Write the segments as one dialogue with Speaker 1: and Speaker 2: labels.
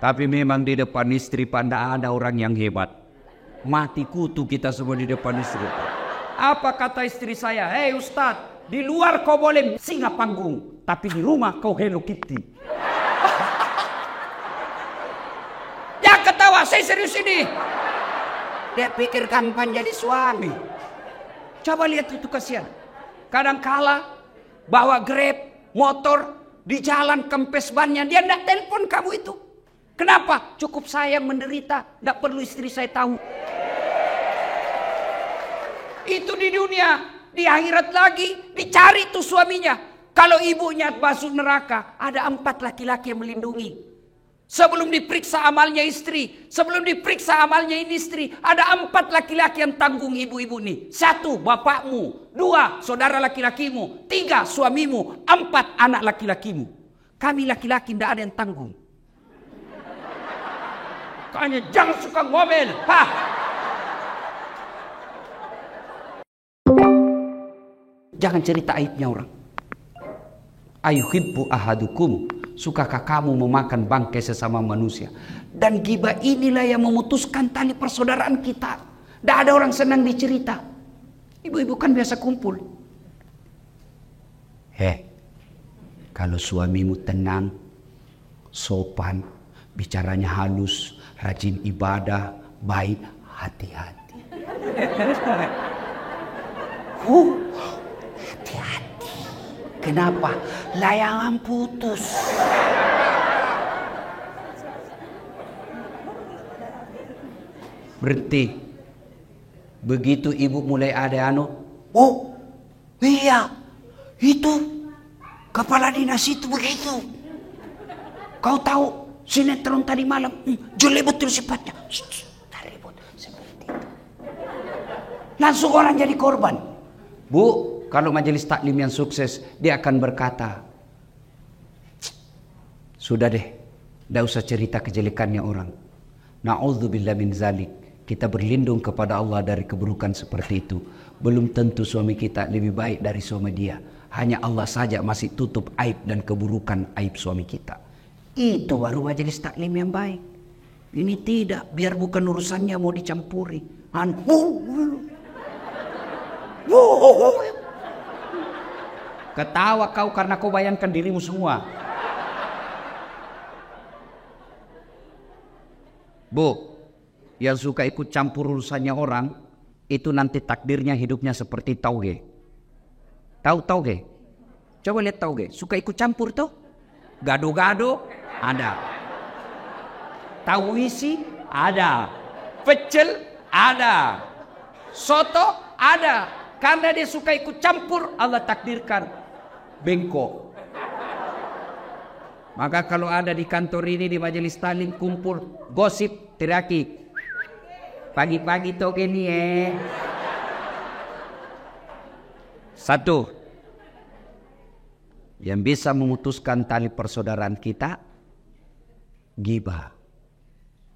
Speaker 1: Tapi memang di depan istri Pak ada orang yang hebat. Mati kutu kita semua di depan istri. Apa kata istri saya? Hei Ustadz, di luar kau boleh singa panggung, tapi di rumah kau Hello Kitty. Ya ketawa, saya serius ini. Dia pikir gampang jadi suami. Coba lihat itu kasihan. Kadang-kala bawa Grab, motor, di jalan kempes bannya, dia tidak telepon kamu itu. Kenapa? Cukup saya menderita, tidak perlu istri saya tahu. Itu di dunia, di akhirat lagi dicari tuh suaminya. Kalau ibunya masuk neraka, ada 4 laki-laki yang melindungi. Sebelum diperiksa amalnya istri, sebelum diperiksa amalnya ini istri, ada 4 laki-laki yang tanggung ibu-ibu nih. 1 bapakmu, 2 saudara laki-lakimu, 3 suamimu, 4 anak laki-lakimu. Kami laki-laki tidak ada yang tanggung. Makanya jangan suka ngomel. Jangan cerita aibnya orang. Ayuhibbu ahadukum, sukakah kamu memakan bangkai sesama manusia? Dan ghibah inilah yang memutuskan tali persaudaraan kita. Tidak ada orang senang dicerita. Ibu-ibu kan biasa kumpul. Kalau suamimu tenang, sopan, bicaranya halus, rajin ibadah, baik, hati-hati. Hati-hati. Kenapa? Layangan putus. Berhenti. Begitu ibu mulai ada oh iya, itu kepala dinas itu begitu. Kau tahu sinetron tadi malam, jelek betul sifatnya. Ribut seperti itu. Langsung orang jadi korban. Bu, kalau majelis taklim yang sukses, dia akan berkata, sudah deh, tidak usah cerita kejelekannya orang. Na'udzubillah min zalik. Kita berlindung kepada Allah dari keburukan seperti itu. Belum tentu suami kita lebih baik dari suami dia. Hanya Allah saja masih tutup aib dan keburukan aib suami kita. Itu baru majelis taklim yang baik. Ini tidak, biar bukan urusannya mau dicampuri. Ketawa kau karena kau bayangkan dirimu semua. Bu, yang suka ikut campur urusannya orang, itu nanti takdirnya hidupnya seperti tauge. Tahu tauge? Coba lihat tauge. Suka ikut campur tuh? Gado-gado ada. Tahu isi ada. Pecel ada. Soto ada. Karena dia suka ikut campur, Allah takdirkan bengkok. Maka kalau ada di kantor ini, di majelis taklim kumpul, gosip, teriaki. Pagi-pagi toke nih Satu, yang bisa memutuskan tali persaudaraan kita, ghibah.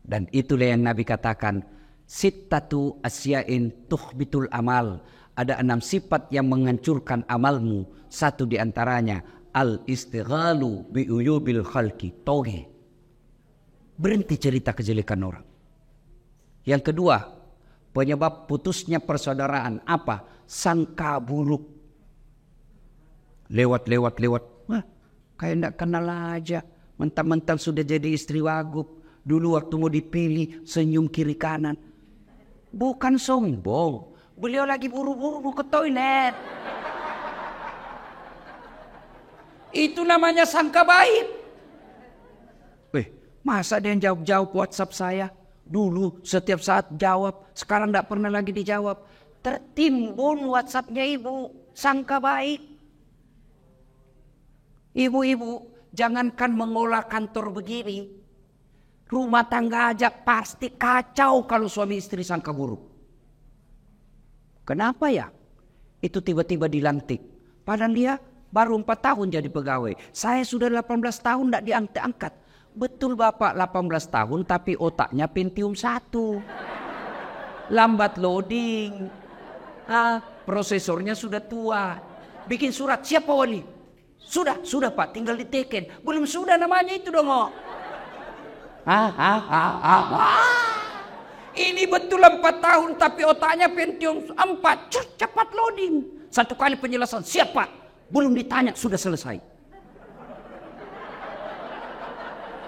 Speaker 1: Dan itulah yang Nabi katakan, sittatu asya'in tuhbitul amal. Ada 6 sifat yang menghancurkan amalmu. 1 diantaranya, al-istighalu bi'uyubil khalqi, toge. Berhenti cerita kejelekan orang. Yang kedua, penyebab putusnya persaudaraan apa? Sangka buruk. Lewat. Wah, kayak tidak kenal aja. Mentang-mentang sudah jadi istri wagub. Dulu waktu mau dipilih, senyum kiri kanan. Bukan sombong. Beliau lagi buru-buru mau ke toilet. Itu namanya sangka baik. Masa dia yang jawab-jawab WhatsApp saya? Dulu setiap saat jawab, sekarang tidak pernah lagi dijawab. Tertimbun WhatsAppnya ibu, sangka baik. Ibu-ibu, jangankan mengolah kantor begini, rumah tangga aja pasti kacau kalau suami istri sangka buruk. Kenapa ya? Itu tiba-tiba dilantik. Padahal dia baru 4 tahun jadi pegawai. Saya sudah 18 tahun tidak diangkat-angkat. Betul Bapak 18 tahun tapi otaknya Pentium 1. Lambat loading. Prosesornya sudah tua. Bikin surat, siapa wali? Sudah Pak, tinggal diteken. Belum sudah namanya itu dong. Ini betul 4 tahun tapi otaknya Pentium 4. Cepat loading. 1 kali penjelasan, siap Pak. Belum ditanya sudah selesai.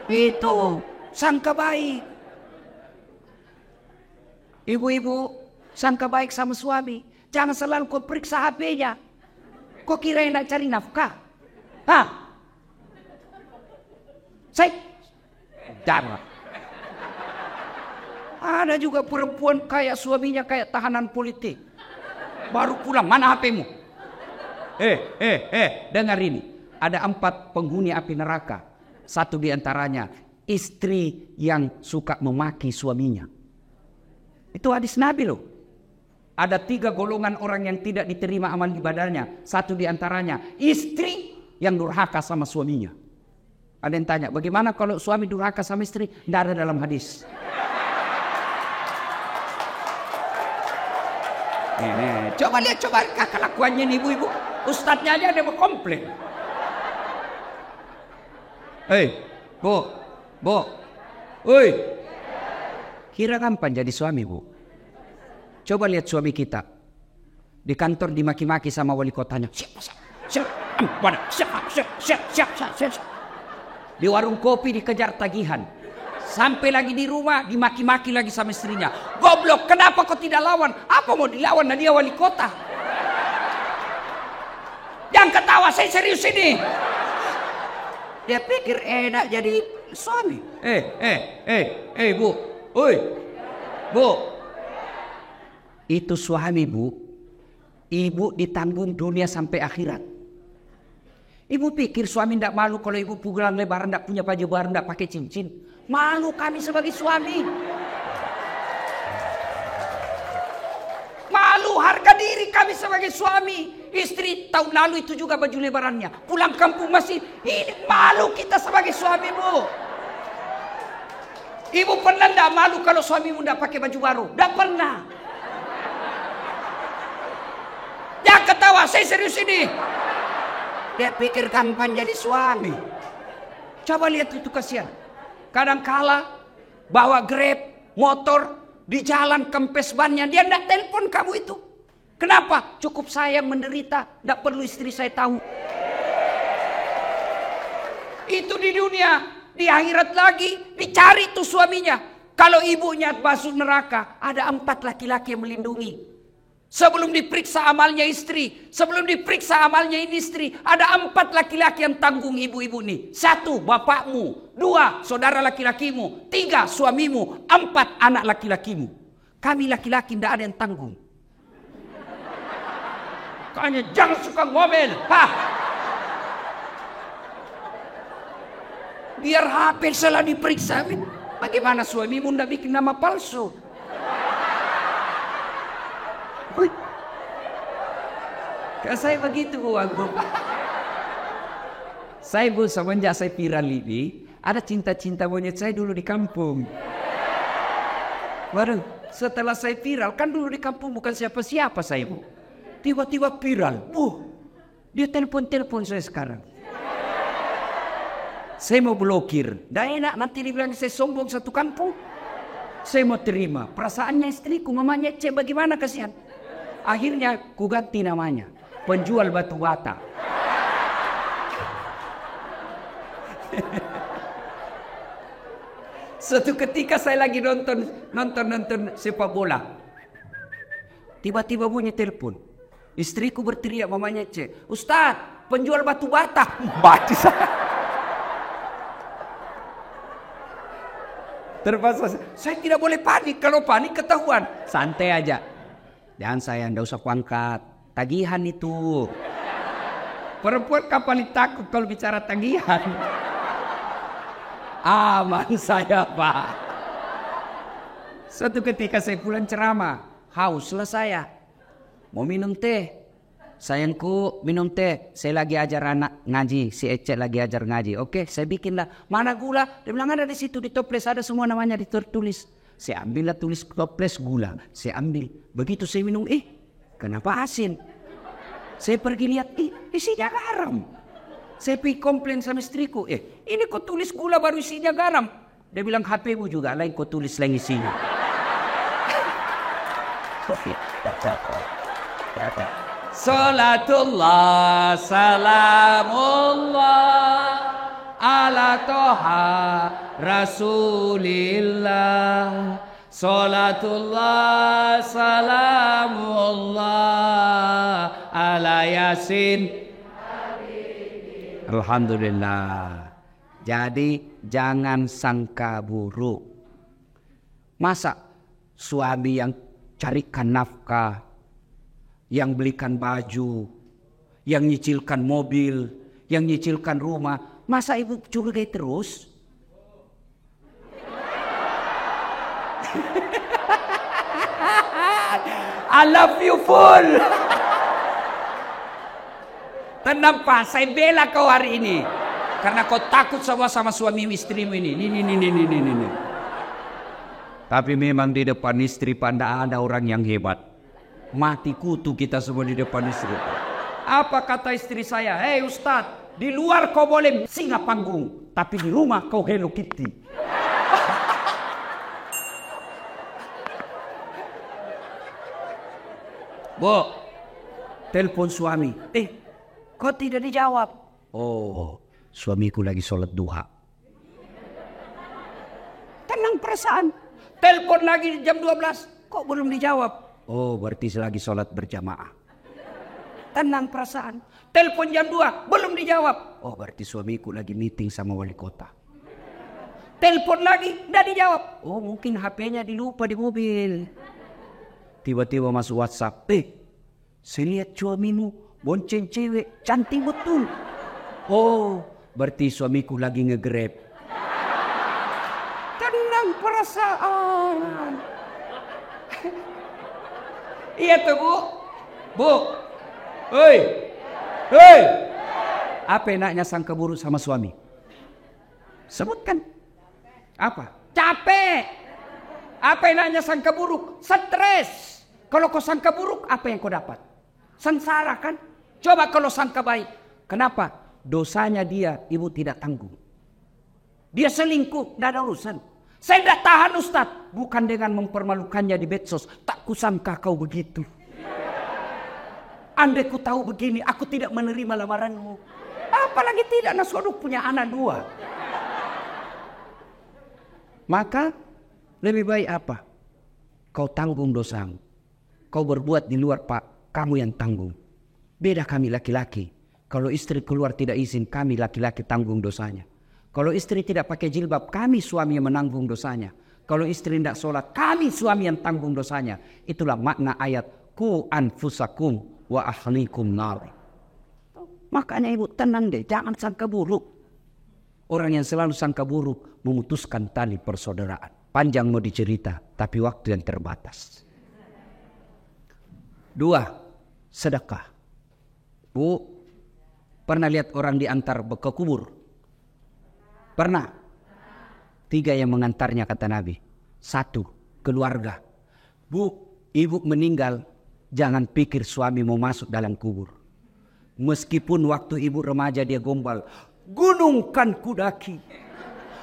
Speaker 1: Itu sangka baik. Ibu-ibu sangka baik sama suami. Jangan selalu kau periksa HP-nya. Kau kira yang nak cari nafkah? Saya darah. Ada juga perempuan kayak suaminya kayak tahanan politik. Baru pulang, mana HP-mu? Dengar ini. Ada 4 penghuni api neraka. 1 diantaranya istri yang suka memaki suaminya. Itu hadis Nabi loh. Ada 3 golongan orang yang tidak diterima amal ibadahnya. 1 diantaranya istri yang durhaka sama suaminya. Ada yang tanya, bagaimana kalau suami durhaka sama istri? Tidak ada dalam hadis. Coba lihat, coba kelakuannya nih ibu-ibu. Ustadznya aja ada berkomplain. Bu, kira kapan jadi suami bu? Coba lihat suami kita di kantor dimaki-maki sama wali kotanya. Siap. Di warung kopi dikejar tagihan. Sampai lagi di rumah dimaki-maki lagi sama istrinya. Goblok, kenapa kau tidak lawan? Apa mau dilawan? Nah dia wali kota. Jangan ketawa, saya serius ini. Dia pikir enak jadi suami. Bu. Bu. Itu suami bu. Ibu ditanggung dunia sampai akhirat. Ibu pikir suami tidak malu kalau ibu pulang lebaran tidak punya baju baru, tidak pakai cincin. Malu kami sebagai suami. Malu harga diri kami sebagai suami. Istri tahun lalu itu juga baju lebarannya. Pulang kampung masih ini, malu kita sebagai suami bu. Ibu pernah tidak malu kalau suamimu tidak pakai baju baru? Tidak pernah. Jangan ketawa, saya serius ini. Dia pikir kapan jadi suami. Coba lihat itu kasihan. Kadang kala bawa Grab, motor di jalan kempes bannya, dia tidak telepon kamu itu. Kenapa? Cukup saya yang menderita, tidak perlu istri saya tahu. Itu di dunia, di akhirat lagi dicari tuh suaminya. Kalau ibunya masuk neraka, ada 4 laki-laki yang melindungi. Sebelum diperiksa amalnya istri, sebelum diperiksa amalnya ini istri, ada 4 laki-laki yang tanggung ibu-ibu nih. 1 bapakmu, 2 saudara laki-lakimu, 3 suamimu, 4 anak laki-lakimu. Kami laki-laki tidak ada yang tanggung. Makanya jangan suka ngomel. Biar HP selalu diperiksa. Bagaimana suamimu tidak bikin nama palsu? Saya begitu bu. Saya bu semenjak saya viral ini, ada cinta-cinta monyet saya dulu di kampung. Baru setelah saya viral, kan dulu di kampung bukan siapa-siapa saya bu. Tiba-tiba viral, dia telepon saya sekarang. Saya mau blokir, dah enak nanti dibilang saya sombong satu kampung. Saya mau terima, perasaannya istriku, mamanya cek bagaimana kasihan. Akhirnya ku ganti namanya, penjual batu bata. Suatu ketika saya lagi nonton sepak bola. Tiba-tiba bunyi telepon. Istriku berteriak, mamanya cek, Ustaz, penjual batu bata. Mati saya. Terpaksa saya tidak boleh panik. Kalau panik ketahuan. Santai aja. Jangan saya, ndak usah kuangkat. Tagihan itu. Perempuan kapan takut kalau bicara tagihan? Aman saya pak. Suatu ketika saya pulang ceramah, hauslah saya. Mau minum teh. Sayangku minum teh. Saya lagi ajar anak ngaji. Si Ece lagi ajar ngaji. Oke, saya bikinlah. Mana gula? Dia bilang ada di situ di toples ada semua namanya ditulis. Saya ambillah tulis toples gula. Saya ambil. Begitu saya minum, kenapa asin? Saya pergi lihat, isinya garam. Saya pergi komplain sama istriku, ini kok tulis gula baru isinya garam. Dia bilang HP-mu juga lain kau tulis lain isinya. Salatullah salamullah ala toha rasulillah. Salatullah salamullah ala yasin. Alhamdulillah. Jadi jangan sangka buruk. Masa suami yang carikan nafkah, yang belikan baju, yang nyicilkan mobil, yang nyicilkan rumah, masa ibu curigai terus? I love you full. Tenang Pak, saya bela kau hari ini. Karena kau takut sama suami istrimu ini. Ini. Tapi memang di depan istri Pak ada orang yang hebat. Mati kutu kita semua di depan istri. Apa kata istri saya? Hei Ustadz, di luar kau boleh singa panggung, tapi di rumah kau Hello Kitty. Bu, telepon suami. Kau tidak dijawab. Oh, suamiku lagi sholat duha. Tenang perasaan. Telepon lagi jam 12. Kok belum dijawab? Oh, berarti lagi sholat berjamaah. Tenang perasaan. Telepon jam 2. Belum dijawab. Oh, berarti suamiku lagi meeting sama wali kota. Telepon lagi. Tidak dijawab. Oh, mungkin HP-nya dilupa di mobil. Tiba-tiba masuk WhatsApp. Saya lihat suamimu bonceng cewek cantik betul. Oh, berarti suamiku lagi nge-grab. Tenang perasaan. Iya tuh Bu. Bu. Hei. Apa enaknya sangka buruk sama suami? Sebutkan. Apa? Capek. Apa enaknya sangka buruk? Stres. Kalau kau sangka buruk, apa yang kau dapat? Sengsara kan? Coba kalau sangka baik. Kenapa? Dosanya dia, ibu tidak tanggung. Dia selingkuh, tidak ada urusan. Saya tidak tahan Ustaz. Bukan dengan mempermalukannya di medsos. Tak kusangka kau begitu. Andai ku tahu begini, aku tidak menerima lamaranmu. Apalagi tidak, Nasoduk punya anak 2. Maka lebih baik apa? Kau tanggung dosamu. Kau berbuat di luar Pak, kamu yang tanggung. Beda kami laki-laki. Kalau istri keluar tidak izin, kami laki-laki tanggung dosanya. Kalau istri tidak pakai jilbab, kami suami yang menanggung dosanya. Kalau istri tidak sholat, kami suami yang tanggung dosanya. Itulah makna ayat ku anfusakum wa ahlikum nar. Makanya ibu tenang deh, jangan sangka buruk. Orang yang selalu sangka buruk memutuskan tali persaudaraan. Panjang mau dicerita, tapi waktu yang terbatas. 2. Sedekah. Bu, pernah lihat orang diantar ke kubur? Pernah? 3 yang mengantarnya kata Nabi. 1. Keluarga. Bu, ibu meninggal, jangan pikir suami mau masuk dalam kubur. Meskipun waktu ibu remaja dia gombal, gunung kan kudaki,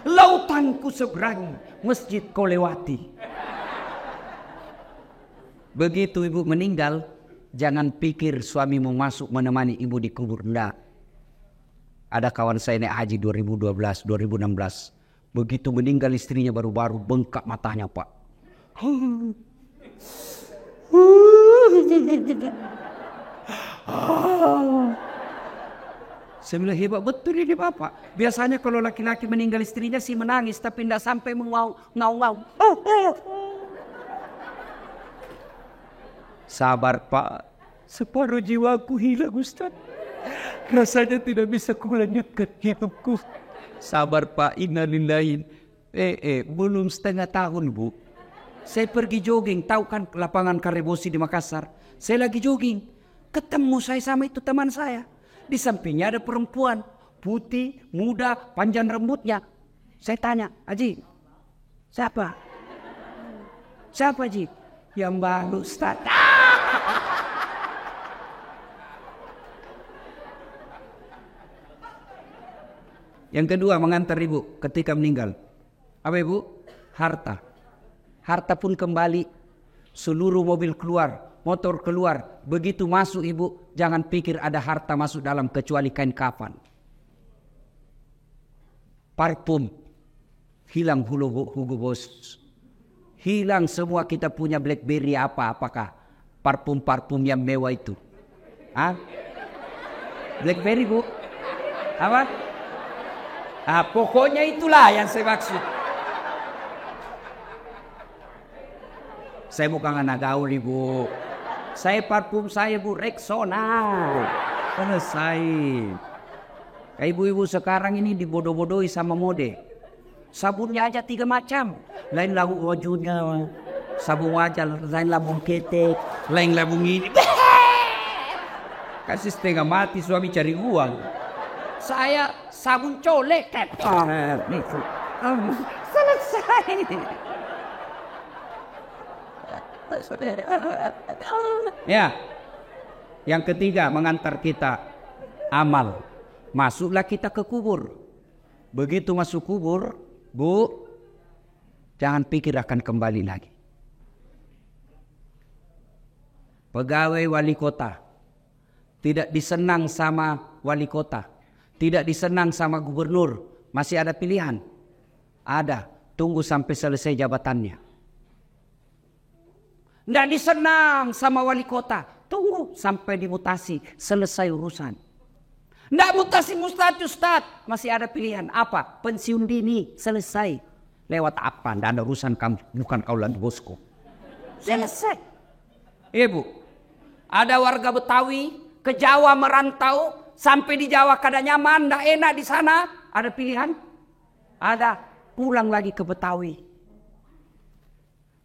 Speaker 1: lautan ku seberangi, masjid kau lewati. Begitu ibu meninggal, jangan pikir suami mau masuk menemani ibu di kubur. Enggak. Ada kawan saya naik haji 2012, 2016. Begitu meninggal istrinya baru-baru bengkak matanya Pak. Saya bilang hebat betul ini Bapak. Biasanya kalau laki-laki meninggal istrinya sih menangis, tapi tidak sampai ngau-ngau. Sabar Pak, separuh jiwaku hilang Ustaz. Rasanya tidak bisa kulanjutkan hidupku. Sabar Pak, innalillahi. Belum setengah tahun Bu. Saya pergi jogging, tahu kan lapangan Karebosi di Makassar. Saya lagi jogging, ketemu saya sama itu teman saya. Di sampingnya ada perempuan, putih, muda, panjang rambutnya. Saya tanya, Haji, siapa? Siapa Haji? Yang baru Ustaz. Yang kedua mengantar ibu ketika meninggal. Apa ibu? Harta. Harta pun kembali. Seluruh mobil keluar, motor keluar. Begitu masuk ibu, jangan pikir ada harta masuk dalam kecuali kain kafan. Parfum. Hilang Hugo Boss. Hilang semua kita punya BlackBerry apakah parfum-parfum yang mewah itu. BlackBerry bu? Apa? Pokoknya itulah yang saya maksud. Saya bukan anak gaul ibu. Saya parfum saya bu Rexona. Selesai. Kayak ibu-ibu sekarang ini dibodoh-bodohi sama mode. Sabunnya aja 3 macam. Lain labu wajahnya, sabun wajah, lain labung ketek, lain labung ini. Kasih setengah mati suami cari uang. Saya sabun colek. Selesai. Ya. Yang ketiga mengantar kita amal. Masuklah kita ke kubur. Begitu masuk kubur, bu, jangan pikir akan kembali lagi. Pegawai wali kota tidak disenang sama wali kota, tidak disenang sama gubernur, masih ada pilihan. Ada, tunggu sampai selesai jabatannya. Tidak disenang sama wali kota, tunggu sampai dimutasi, selesai urusan. Tidak mutasi Ustaz, masih ada pilihan. Apa? Pensiun dini, selesai. Lewat apa? Tidak ada urusan kamu, bukan kau lagi bosku. Selesai. Ibu, ada warga Betawi ke Jawa merantau, sampai di Jawa kada nyaman, tidak enak di sana. Ada pilihan? Ada, pulang lagi ke Betawi.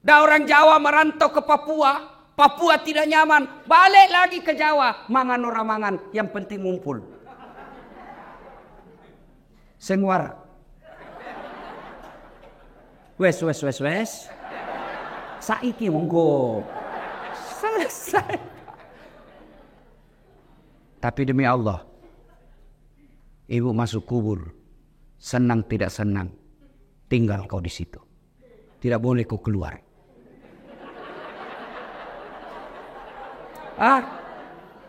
Speaker 1: Ada orang Jawa merantau ke Papua, Papua tidak nyaman, balik lagi ke Jawa, mangan orang mangan, yang penting ngumpul. Senguara. Wes. Saiki monggo. Selesai. Tapi demi Allah, ibu masuk kubur, senang tidak senang, tinggal kau di situ. Tidak boleh kau keluar.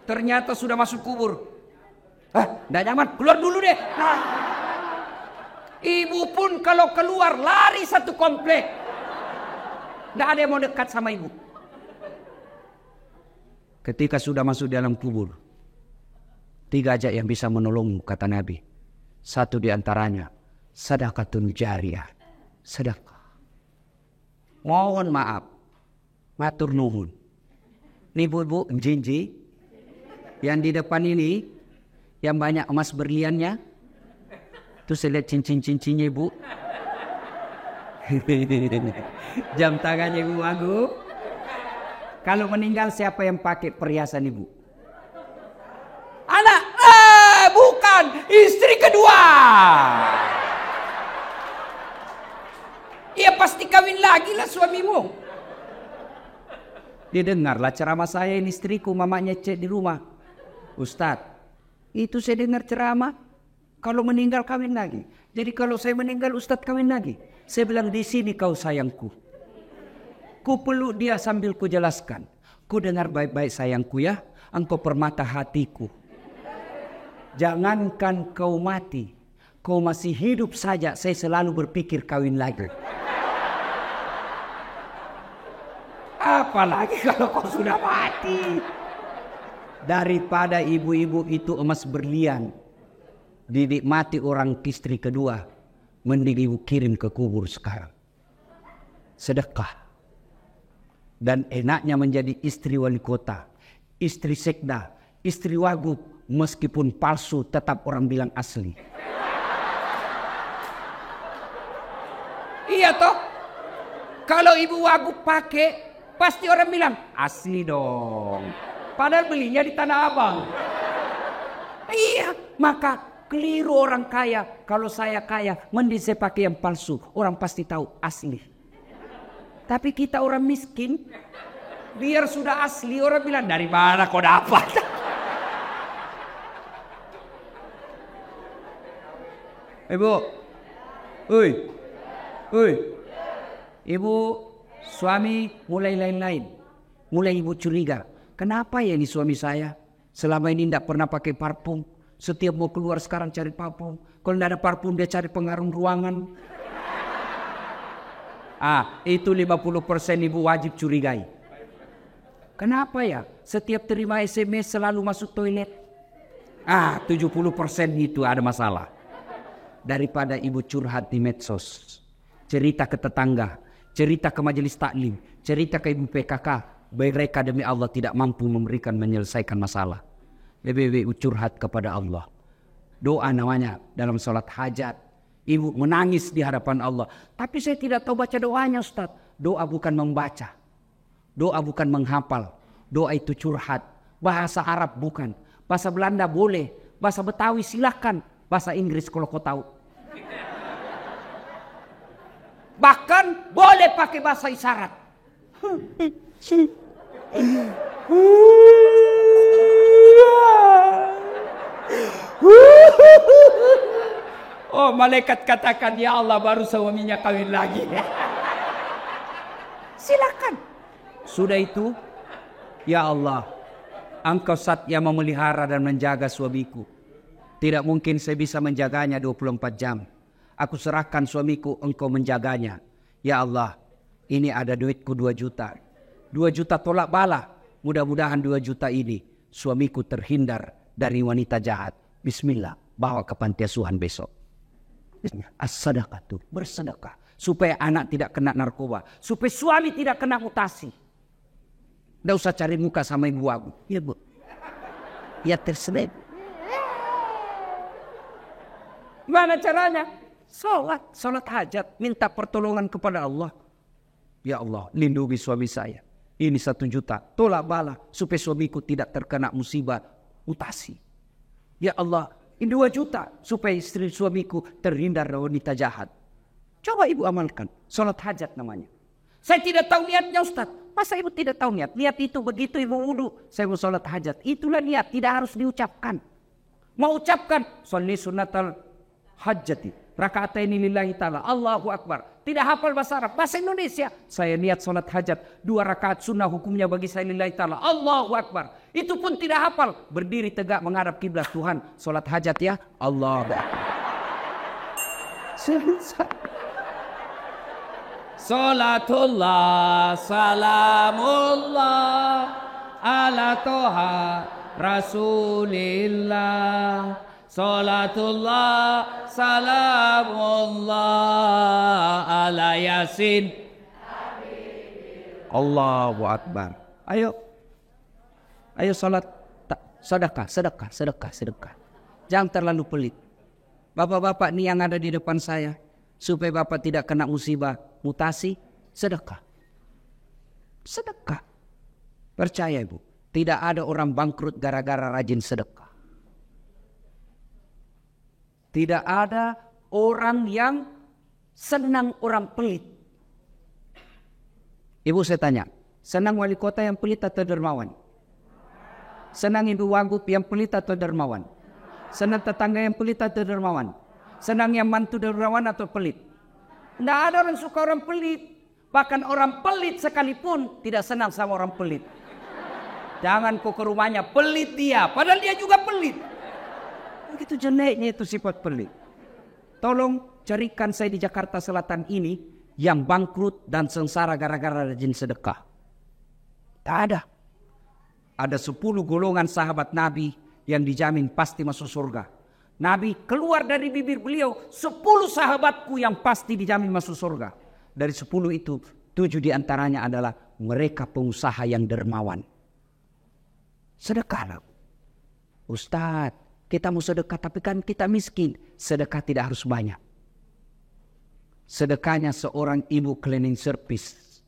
Speaker 1: Ternyata sudah masuk kubur. Tidak nyaman, keluar dulu deh. Ibu pun kalau keluar lari satu komplek. Tidak ada yang mau dekat sama ibu. Ketika sudah masuk dalam kubur, 3 aja yang bisa menolongmu, kata Nabi. 1 di antaranya, sedekatun jariyah. Sedekah. Mohon maaf, matur nuhun. Ini bu, jinji yang di depan ini, yang banyak emas berliannya. Tuh saya lihat cincin-cincinnya ibu. Jam tangannya ibu Agu. Kalau meninggal siapa yang pakai perhiasan ibu? Anak, bukan, istri kedua. Ia pasti kawin lagi lah suamimu. Dia dengarlah ceramah saya, ini istriku, mamanya cek di rumah. Ustadz, itu saya dengar ceramah, kalau meninggal kawin lagi. Jadi kalau saya meninggal Ustadz kawin lagi. Saya bilang, di sini kau sayangku. Ku peluk dia sambil ku jelaskan. Ku dengar baik-baik sayangku ya, engkau permata hatiku. Jangankan kau mati, kau masih hidup saja saya selalu berpikir kawin lagi. Apalagi kalau kau sudah mati. Daripada ibu-ibu itu emas berlian dinikmati orang istri kedua, mending ibu kirim ke kubur sekarang. Sedekah. Dan enaknya menjadi istri wali kota, istri sekda, istri wagub, meskipun palsu tetap orang bilang asli. Iya toh? Kalau ibu wagub pakai, pasti orang bilang, asli dong. Padahal belinya di Tanah Abang. Iya, maka keliru orang kaya. Kalau saya kaya, mending saya pakai yang palsu. Orang pasti tahu asli. Tapi kita orang miskin, biar sudah asli, orang bilang, dari mana kau dapat? Ibu, Oi. Ibu, suami mulai lain-lain. Mulai ibu curiga. Kenapa ya ini suami saya? Selama ini tidak pernah pakai parfum. Setiap mau keluar sekarang cari parfum. Kalau tidak ada parfum dia cari pengaruh ruangan. Itu 50% ibu wajib curigai. Kenapa ya? Setiap terima SMS selalu masuk toilet. 70% itu ada masalah. Daripada ibu curhat di medsos, cerita ke tetangga, cerita ke majelis taklim, cerita ke ibu PKK, mereka demi Allah tidak mampu menyelesaikan masalah. Lebih curhat kepada Allah. Doa namanya dalam sholat hajat. Ibu menangis di hadapan Allah. Tapi saya tidak tahu baca doanya, Ustaz. Doa bukan membaca. Doa bukan menghafal. Doa itu curhat. Bahasa Arab bukan. Bahasa Belanda boleh. Bahasa Betawi silakan. Bahasa Inggris kalau kau tahu. Bahkan boleh pakai bahasa isyarat. Oh, malaikat katakan, ya Allah baru suaminya kawin lagi. Silakan. Sudah itu, ya Allah, Engkau Zat yang memelihara dan menjaga suamiku. Tidak mungkin saya bisa menjaganya 24 jam. Aku serahkan suamiku, Engkau menjaganya. Ya Allah, ini ada duitku 2 juta. 2 juta tolak bala. Mudah-mudahan 2 juta ini suamiku terhindar dari wanita jahat. Bismillah, bawa ke panti asuhan besok. As-sadaqah itu bersedekah. Supaya anak tidak kena narkoba. Supaya suami tidak kena mutasi. Tidak usah cari muka sama ibu aku. Ya bu. Ya terselip. Gimana caranya? Sholat hajat, minta pertolongan kepada Allah. Ya Allah, lindungi suami saya. Ini 1 juta, tolak bala supaya suamiku tidak terkena musibah mutasi. Ya Allah, ini 2 juta supaya istri suamiku terhindar dari wanita jahat. Coba ibu amalkan, sholat hajat namanya. Saya tidak tahu niatnya, Ustaz. Masa ibu tidak tahu niat? Niat itu begitu ibu wudu, saya mau sholat hajat. Itulah niat, tidak harus diucapkan. Mau ucapkan, sholli sunnatal hajjati, raka'ataini lillahi ta'ala, Allahu Akbar. Tidak hafal bahasa Arab, bahasa Indonesia. Saya niat sholat hajat, 2 rakaat sunnah hukumnya bagi saya lillahi ta'ala, Allahu Akbar. Itu pun tidak hafal. Berdiri tegak menghadap kiblat, Tuhan, sholat hajat ya, Allahu Akbar. Salatullah, salamullah, ala toha rasulillah. Salatullah, salamullah, ala yasin. Allahu Akbar. Ayo salat, sedekah. Jangan terlalu pelit. Bapak-bapak nih yang ada di depan saya, supaya bapak tidak kena musibah mutasi, sedekah. Percaya ibu, tidak ada orang bangkrut gara-gara rajin sedekah. Tidak ada orang yang senang orang pelit. Ibu saya tanya, senang wali kota yang pelit atau dermawan? Senang ibu wagub yang pelit atau dermawan? Senang tetangga yang pelit atau dermawan? Senang yang mantu dermawan atau pelit? Tidak ada orang suka orang pelit. Bahkan orang pelit sekalipun tidak senang sama orang pelit. Jangan kau ke rumahnya, pelit dia. Padahal dia juga pelit. Begitu jeleknya itu sifat pelit. Tolong carikan saya di Jakarta Selatan ini yang bangkrut dan sengsara gara-gara rajin sedekah. Tak ada. Ada 10 golongan sahabat Nabi yang dijamin pasti masuk surga. Nabi keluar dari bibir beliau 10 sahabatku yang pasti dijamin masuk surga. Dari 10 itu 7 diantaranya adalah mereka pengusaha yang dermawan. Sedekahlah. Ustaz, kita mau sedekah tapi kan kita miskin. Sedekah tidak harus banyak. Sedekahnya seorang ibu cleaning service,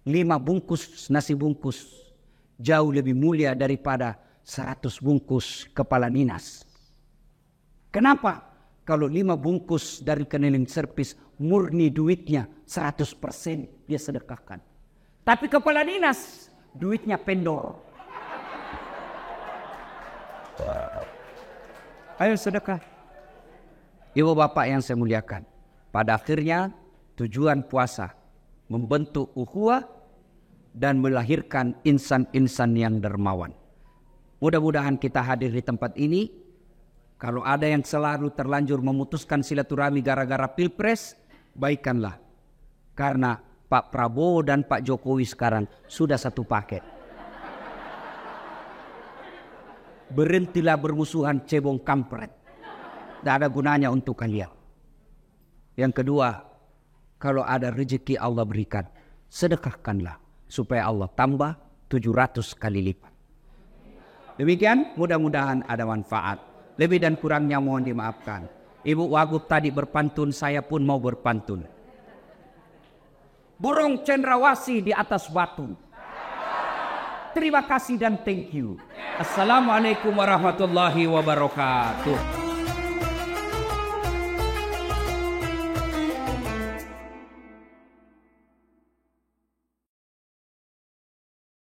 Speaker 1: 5 bungkus nasi bungkus jauh lebih mulia daripada 100 bungkus kepala dinas. Kenapa? Kalau 5 bungkus dari cleaning service murni duitnya 100% dia sedekahkan. Tapi kepala dinas duitnya pendor. Ayo sedekah. Ibu bapak yang saya muliakan. Pada akhirnya Tujuan puasa membentuk ukhuwah dan melahirkan insan-insan yang dermawan. Mudah-mudahan kita hadir di tempat ini. Kalau ada yang selalu terlanjur memutuskan silaturahmi gara-gara pilpres, baikkanlah. Karena Pak Prabowo dan Pak Jokowi sekarang sudah satu paket. Berhentilah bermusuhan cebong kampret. Tidak ada gunanya untuk kalian. Yang kedua, kalau ada rezeki Allah berikan, sedekahkanlah supaya Allah tambah 700 kali lipat. Demikian, mudah-mudahan ada manfaat. Lebih dan kurangnya mohon dimaafkan. Ibu Wagub tadi berpantun, saya pun mau berpantun. Burung cendrawasih di atas batu. Terima kasih dan thank you. Assalamualaikum warahmatullahi wabarakatuh.